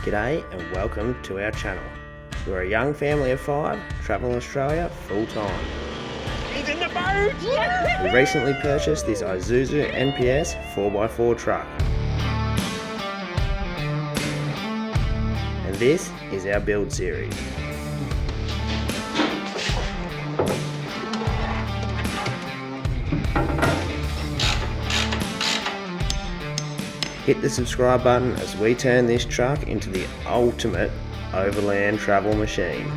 G'day and welcome to our channel. We're a young family of 5 travelling Australia full time. He's in the boat! We recently purchased this ISUZU NPS 4x4 truck. And this is our build series. Hit the subscribe button as we turn this truck into the ultimate overland travel machine.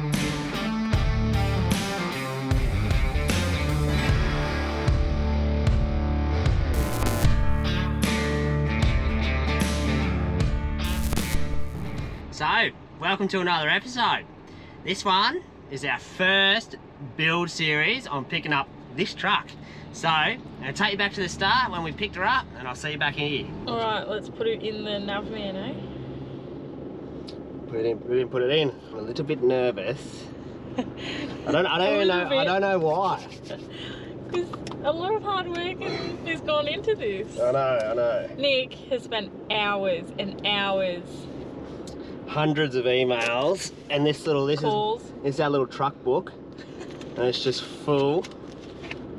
So, welcome to another episode. This one is our first build series on picking up this truck. So, I'm going to take you back to the start when we picked her up, and I'll see you back here. Alright, let's put it in the nav man, eh? Put it in. I'm a little bit nervous. I don't know why. Because a lot of hard work has gone into this. I know. Nick has spent hours and hours. Hundreds of emails, and this Calls. is our little truck book, and it's just full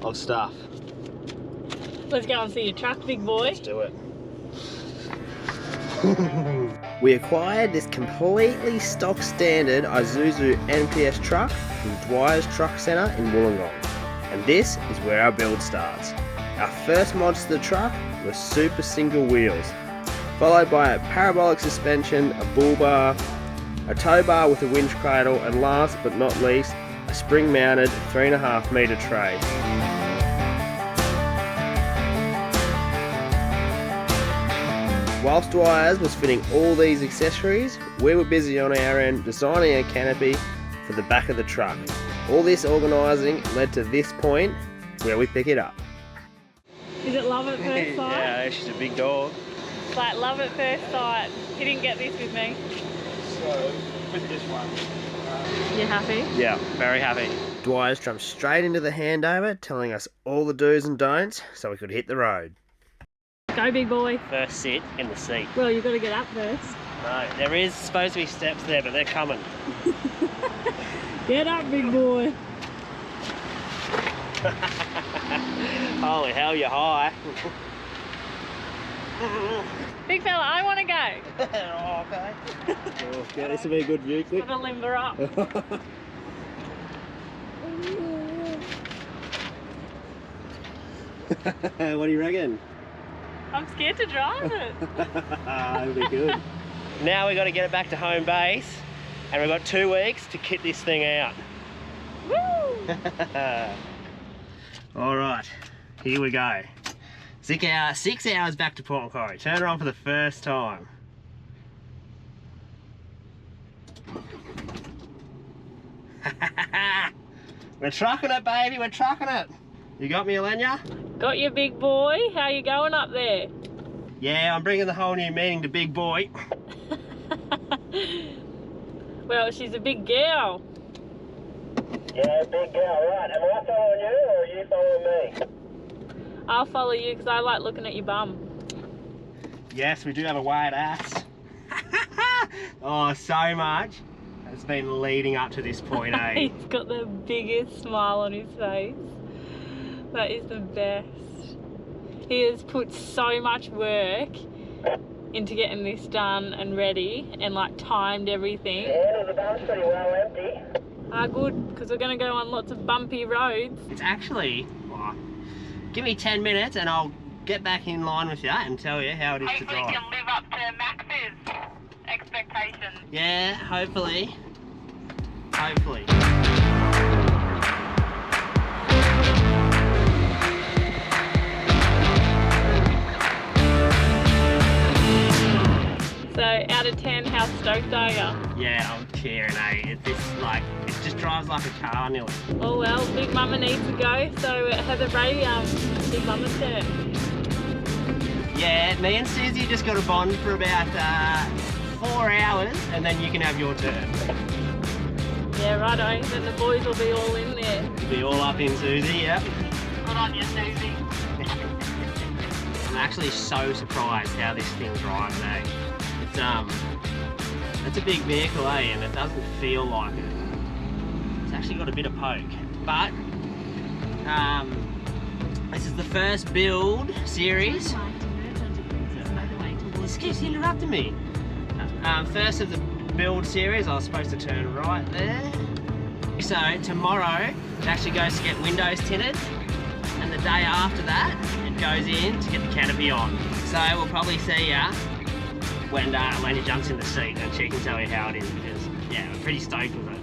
of stuff. Let's go and see your truck, big boy. Let's do it. We acquired this completely stock standard ISUZU NPS truck from Dwyer's Truck Centre in Wollongong, and this is where our build starts. Our first mods to the truck were super single wheels, followed by a parabolic suspension, a bull bar, a tow bar with a winch cradle, and last but not least, a spring mounted 3.5 metre tray. Whilst Dwyer's was fitting all these accessories, we were busy on our end designing a canopy for the back of the truck. All this organising led to this point where we pick it up. Is it love at first sight? Yeah, she's a big dog. It's like love at first sight. He didn't get this with me. So, with this one. You happy? Yeah, very happy. Dwyer's jumped straight into the handover, telling us all the do's and don'ts so we could hit the road. Go, big boy. First sit in the seat. Well, you've got to get up first. No, there is supposed to be steps there, but they're coming. Get up, big boy. Holy hell, you're high. Big fella, I want to go. Oh, okay. Oh, yeah, this will be a good view, quick. Got to limber up. What do you reckon? I'm scared to drive it. It'll be good. Now we've got to get it back to home base, and we've got 2 weeks to kit this thing out. Woo! Alright, here we go. 6 hours back to Port Macquarie. Turn her on for the first time. We're trucking it, baby, we're trucking it. You got me, Elenya? Got your big boy. How you going up there? Yeah, I'm bringing the whole new meaning to big boy. Well, she's a big girl. Yeah, big girl, right. Am I following you or are you following me? I'll follow you because I like looking at your bum. Yes, we do have a wide ass. Oh, so much has been leading up to this point, eh? He's got the biggest smile on his face. That is the best. He has put so much work into getting this done and ready and like timed everything. Yeah, the bum's pretty well empty. Ah, good, because we're going to go on lots of bumpy roads. It's actually, well, give me 10 minutes and I'll get back in line with you and tell you how it is to drive. Hopefully can live up to Max's expectations. Yeah, hopefully. Hopefully. So, out of 10, how stoked are you? Yeah, I'm tearing, eh? It just drives like a car nearly. Oh well, Big Mama needs to go, so Heather Ray, Big Mama's turn. Yeah, me and Susie just got a bond for about 4 hours and then you can have your turn. Yeah, righto, then the boys will be all in there. You'll be all up in Susie, yep. Good on you, Susie. I'm actually so surprised how this thing drives, eh? It's That's a big vehicle, eh? And it doesn't feel like it. It's actually got a bit of poke. But this is the first build series. This keeps interrupting me. First of the build series, I was supposed to turn right there. So tomorrow it actually goes to get windows tinted, and the day after that it goes in to get the canopy on. So we'll probably see ya when he jumps in the seat and she can tell you how it is, because yeah, we're pretty stoked with it.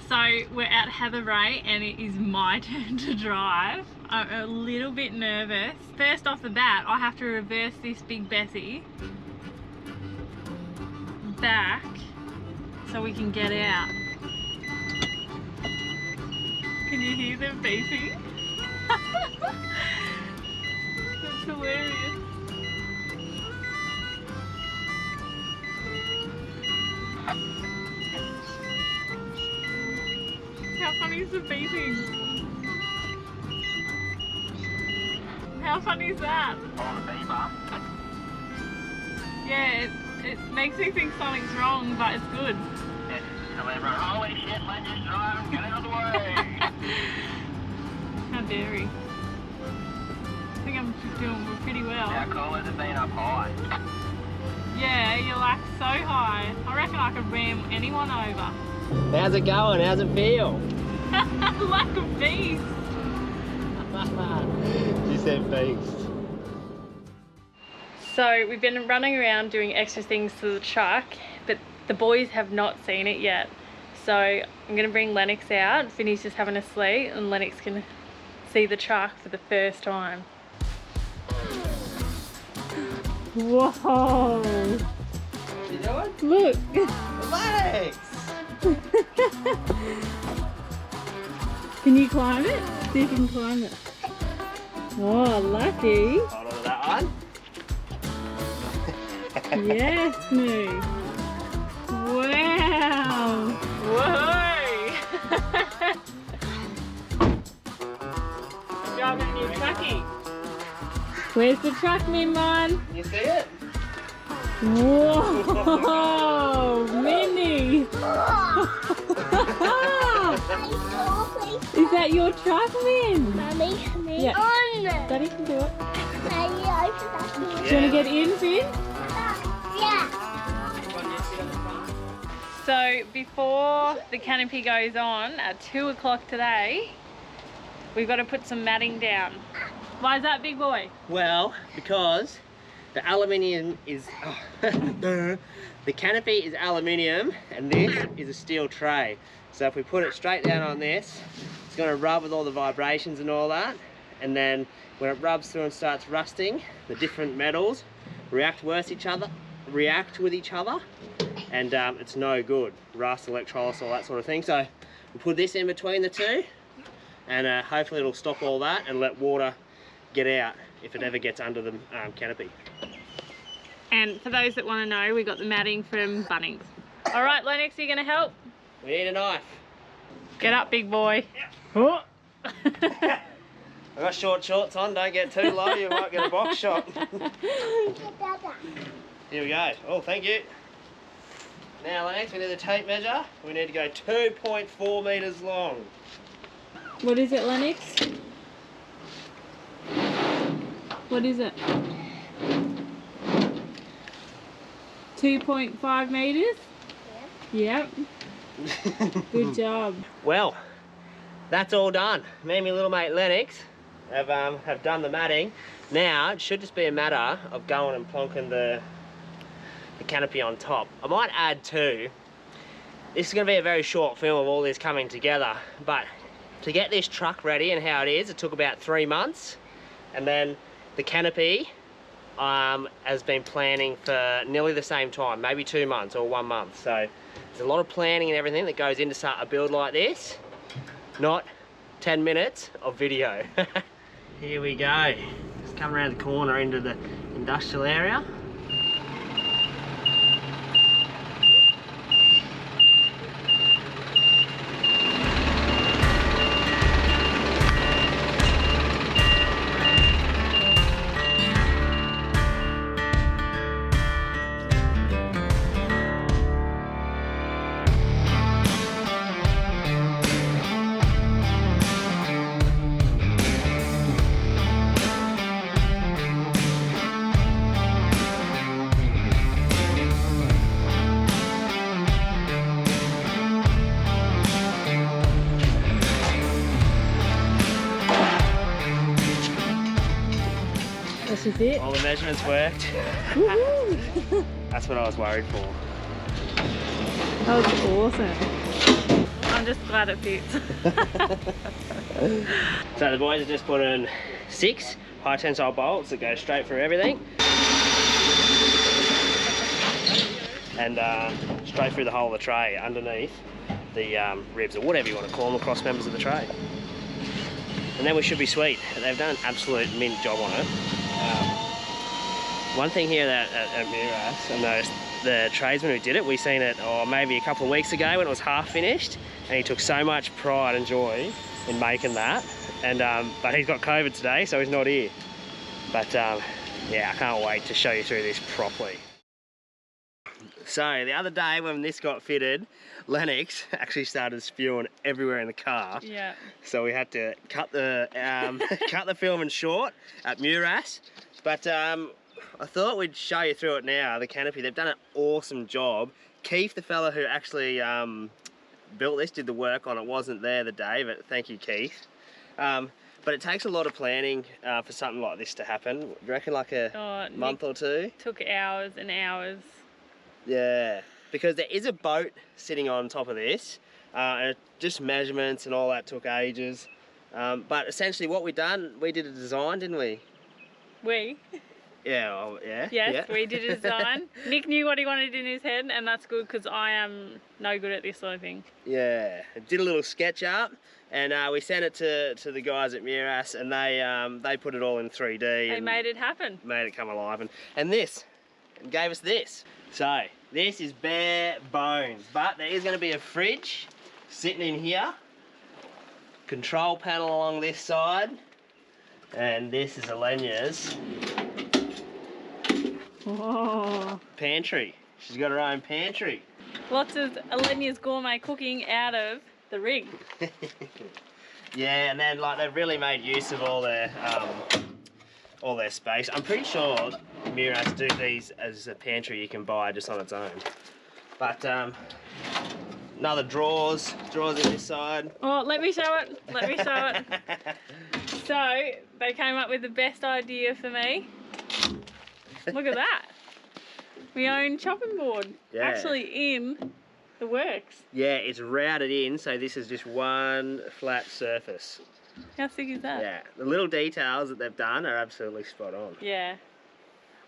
So we're at Heatherbrae and it is my turn to drive. I'm a little bit nervous. First off the bat, I have to reverse this big Bessie back so we can get out. Can you hear them beeping? That's hilarious. How funny is the beeping? How funny is that? Yeah, it makes me think something's wrong, but it's good. Holy shit, let's just drive, get out of the way. How dare he? I think I'm doing pretty well. How cool is it being up high? Yeah, you're like so high. I reckon I could ram anyone over. How's it going? How's it feel? Like a beast. She said beast. So we've been running around doing extra things to the truck, but the boys have not seen it yet. So I'm gonna bring Lennox out. Vinny's just having a sleep and Lennox can see the truck for the first time. Whoa! What you doing? Look! Relax! Can you climb it? See if you can climb it. Oh, lucky! Hold on to that one. Yes, Smooth. Wow! Whoa! Driving a new truckie. Where's the truck, Minmon? You see it? Whoa! Minnie! Is that your truck, Min? Mommy, Yeah. on. Daddy can do it. Can you open that? Do you want to get in, Finn? Yeah. So before the canopy goes on at 2 o'clock today, we've got to put some matting down. Why is that, big boy? Well, because the aluminium is the canopy is aluminium and this is a steel tray. So if we put it straight down on this, it's going to rub with all the vibrations and all that, and then when it rubs through and starts rusting, the different metals react with each other, and it's no good. Rust, electrolysis, all that sort of thing. So we'll put this in between the two, and hopefully it'll stop all that and let water get out if it ever gets under the canopy. And for those that want to know, we got the matting from Bunnings. All right, Lennox, are you going to help? We need a knife. Get up, big boy. Oh. I've got short shorts on, don't get too low, you might get a box shot. Here we go. Oh, thank you. Now, Lennox, we need a tape measure. We need to go 2.4 metres long. What is it, Lennox? What is it? 2.5 metres? Yep. Good job. Well, that's all done. Me and my little mate Lennox have done the matting. Now, it should just be a matter of going and plonking the canopy on top. I might add too, this is going to be a very short film of all this coming together, but to get this truck ready and how it is, it took about 3 months, and then the canopy has been planning for nearly the same time, maybe 2 months or 1 month. So there's a lot of planning and everything that goes into start a build like this, not 10 minutes of video. Here we go. Just come around the corner into the industrial area. Is it? All the measurements worked. Woohoo! That's what I was worried for. That was awesome. I'm just glad it fits. So the boys have just put in 6 high tensile bolts that go straight through everything. And straight through the whole of the tray underneath the ribs, or whatever you want to call them, cross members of the tray. And then we should be sweet. They've done an absolute mint job on it. One thing here that at Miras, I noticed the tradesman who did it, we seen it maybe a couple of weeks ago when it was half finished, and he took so much pride and joy in making that. And but he's got COVID today, so he's not here. But yeah, I can't wait to show you through this properly. So the other day when this got fitted, Lennox actually started spewing everywhere in the car. Yeah. So we had to cut the cut the filming short at Miras. But I thought we'd show you through it now. The Canopy, they've done an awesome job. Keith, the fella who actually built this, did the work on it, wasn't there the day, but thank you, Keith. But it takes a lot of planning for something like this to happen. Do you reckon like a month or two? Took hours and hours. Yeah, because there is a boat sitting on top of this, and just measurements and all that took ages. But essentially what we did a design, didn't we? We? Yeah, well, yeah. Yes, yeah. we did a design. Nick knew what he wanted in his head, and that's good because I am no good at this sort of thing. Yeah, did a little sketch up, and we sent it to the guys at Miras, and they put it all in 3D. They made it happen. Made it come alive, and this, and gave us this. So this is bare bones, but there is going to be a fridge sitting in here, control panel along this side, and this is Elenia's pantry. She's got her own pantry. Lots of Elenia's gourmet cooking out of the rig. Yeah, and then like they've really made use of all their space. I'm pretty sure Miras do these as a pantry you can buy just on its own. But another drawers in this side. Oh, let me show it. Let me show it. So they came up with the best idea for me. Look at that. My own chopping board. Yeah. Actually in the works. Yeah, it's routed in, so this is just one flat surface. How sick is that? Yeah, the little details that they've done are absolutely spot on. Yeah.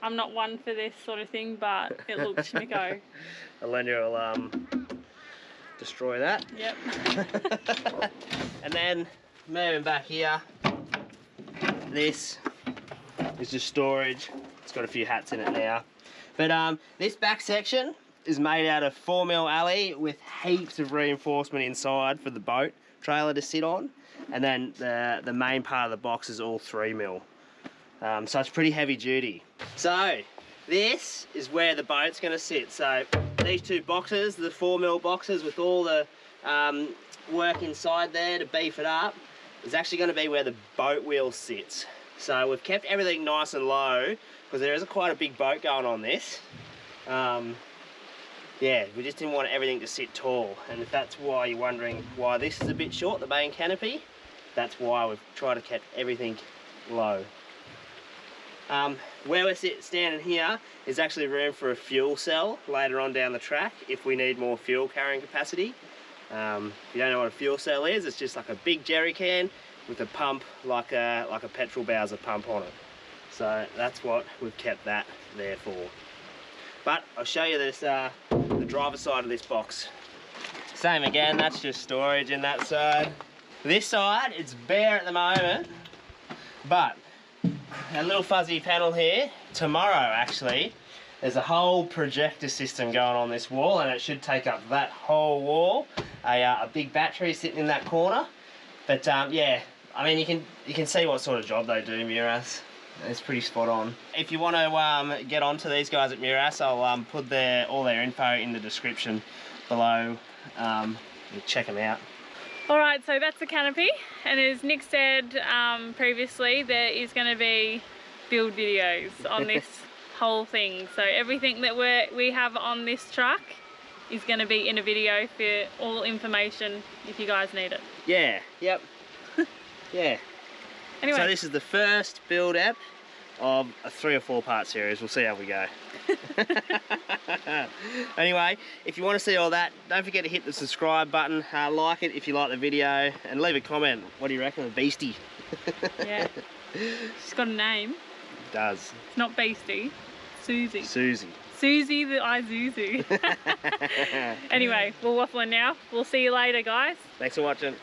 I'm not one for this sort of thing, but it looks schmicko. Elenia will destroy that. Yep. And then moving back here, this is just storage. It's got a few hats in it now. But this back section is made out of 4mm alley with heaps of reinforcement inside for the boat trailer to sit on. And then the main part of the box is all 3mm. So it's pretty heavy duty. So this is where the boat's going to sit. So these 2 boxes, the 4mm boxes with all the work inside there to beef it up, is actually going to be where the boat wheel sits. So we've kept everything nice and low because there is quite a big boat going on this. Yeah, we just didn't want everything to sit tall, and if that's why you're wondering why this is a bit short, the main canopy, that's why we've tried to keep everything low. Where we're standing here is actually room for a fuel cell later on down the track if we need more fuel carrying capacity. If you don't know what a fuel cell is, it's just like a big jerry can with a pump like a petrol Bowser pump on it. So that's what we've kept that there for. But I'll show you this, the driver's side of this box. Same again, that's just storage in that side. This side, it's bare at the moment, but a little fuzzy panel here. Tomorrow, actually, there's a whole projector system going on this wall, and it should take up that whole wall. A big battery sitting in that corner. But yeah, I mean, you can see what sort of job they do, Miras. It's pretty spot on. If you want to get onto these guys at Miras, I'll put all their info in the description below. Check them out. Alright, so that's the canopy, and as Nick said previously, there is going to be build videos on this whole thing. So everything that we have on this truck is going to be in a video for all information if you guys need it. Yeah, yep. Yeah. Anyway. So this is the first build app of a 3 or 4 part series. We'll see how we go. Anyway, if you want to see all that, don't forget to hit the subscribe button, like it if you like the video, and leave a comment. What do you reckon of Beastie? Yeah. She's got a name. It does. It's not Beastie. Susie. Susie. Susie the ISUZU. Anyway, we're waffling now. We'll see you later, guys. Thanks for watching.